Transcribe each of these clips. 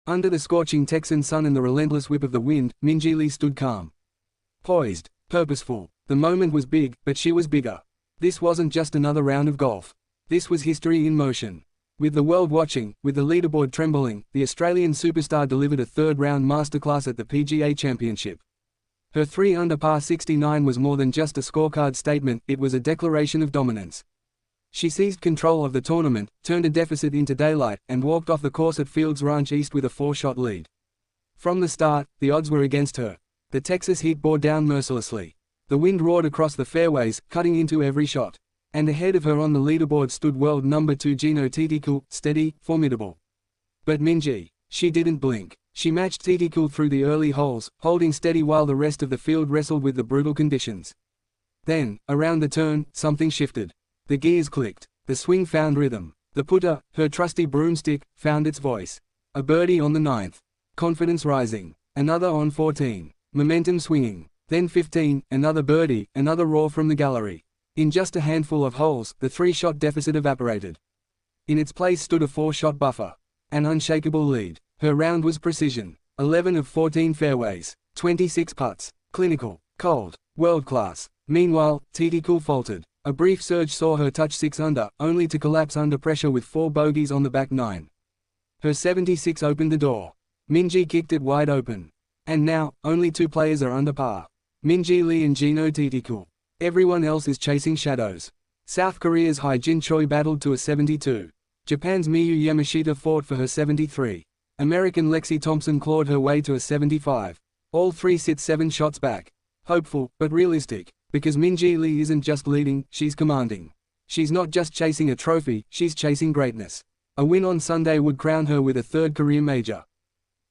Under the scorching Texan sun and the relentless whip of the wind, Minjee Lee stood calm. Poised, purposeful. The moment was big, but she was bigger. This wasn't just another round of golf. This was history in motion. With the world watching, with the leaderboard trembling, the Australian superstar delivered a third-round masterclass at the PGA Championship. Her 3-under par 69 was more than just a scorecard statement, it was a declaration of dominance. She seized control of the tournament, turned a deficit into daylight, and walked off the course at Fields Ranch East with a 4-shot lead. From the start, the odds were against her. The Texas heat bore down mercilessly. The wind roared across the fairways, cutting into every shot. And ahead of her on the leaderboard stood world number 2 Jeeno, Thitikul, steady, formidable. But Minjee, she didn't blink. She matched Thitikul through the early holes, holding steady while the rest of the field wrestled with the brutal conditions. Then, around the turn, something shifted. The gears clicked. The swing found rhythm. The putter, her trusty broomstick, found its voice. A birdie on the 9th. Confidence rising. Another on 14. Momentum swinging. Then 15, another birdie, another roar from the gallery. In just a handful of holes, the 3-shot deficit evaporated. In its place stood a 4-shot buffer. An unshakable lead. Her round was precision. 11 of 14 fairways. 26 putts. Clinical. Cold. World-class. Meanwhile, Thitikul faltered. A brief surge saw her touch 6 under, only to collapse under pressure with 4 bogeys on the back 9. Her 76 opened the door. Minjee kicked it wide open. And now, only 2 players are under par. Minjee Lee and Jeeno Thitikul. Everyone else is chasing shadows. South Korea's Hae-jin Choi battled to a 72. Japan's Miyu Yamashita fought for her 73. American Lexi Thompson clawed her way to a 75. All 3 sit 7 shots back. Hopeful, but realistic. Because Minjee Lee isn't just leading, she's commanding. She's not just chasing a trophy, she's chasing greatness. A win on Sunday would crown her with a 3rd career major.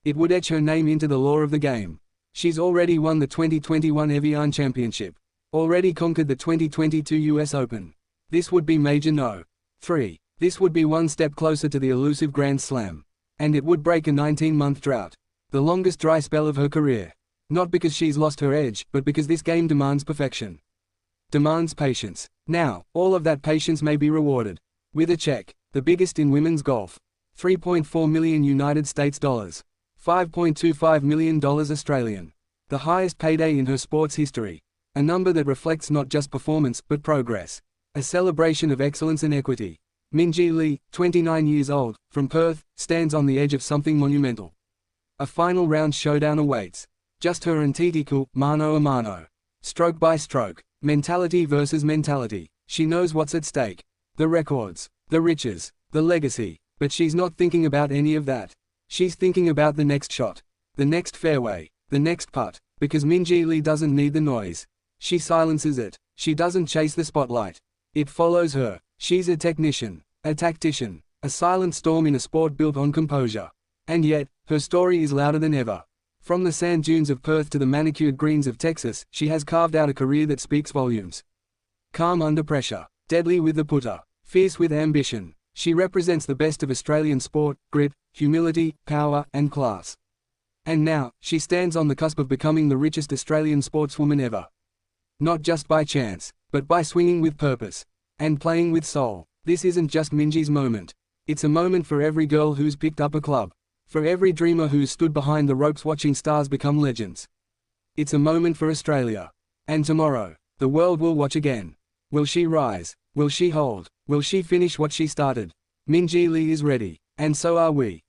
It would etch her name into the lore of the game. She's already won the 2021 Evian Championship. Already conquered the 2022 US Open. This would be major no. 3. This would be one step closer to the elusive Grand Slam. And it would break a 19-month drought. The longest dry spell of her career. Not because she's lost her edge, but because this game demands perfection. Demands patience. Now, all of that patience may be rewarded. With a check. The biggest in women's golf. $3.4 million United States dollars. $5.25 million Australian. The highest payday in her sports history. A number that reflects not just performance, but progress. A celebration of excellence and equity. Minjee Lee, 29 years old, from Perth, stands on the edge of something monumental. A final round showdown awaits. Just her and Thitikul, mano a mano. Stroke by stroke. Mentality versus mentality. She knows what's at stake. The records. The riches. The legacy. But she's not thinking about any of that. She's thinking about the next shot. The next fairway. The next putt. Because Minjee Lee doesn't need the noise. She silences it. She doesn't chase the spotlight. It follows her. She's a technician. A tactician. A silent storm in a sport built on composure. And yet, her story is louder than ever. From the sand dunes of Perth to the manicured greens of Texas, she has carved out a career that speaks volumes. Calm under pressure. Deadly with the putter. Fierce with ambition. She represents the best of Australian sport, grit, humility, power, and class. And now, she stands on the cusp of becoming the richest Australian sportswoman ever. Not just by chance, but by swinging with purpose. And playing with soul. This isn't just Minjee's moment. It's a moment for every girl who's picked up a club. For every dreamer who's stood behind the ropes watching stars become legends. It's a moment for Australia. And tomorrow, the world will watch again. Will she rise? Will she hold? Will she finish what she started? Minjee Lee is ready. And so are we.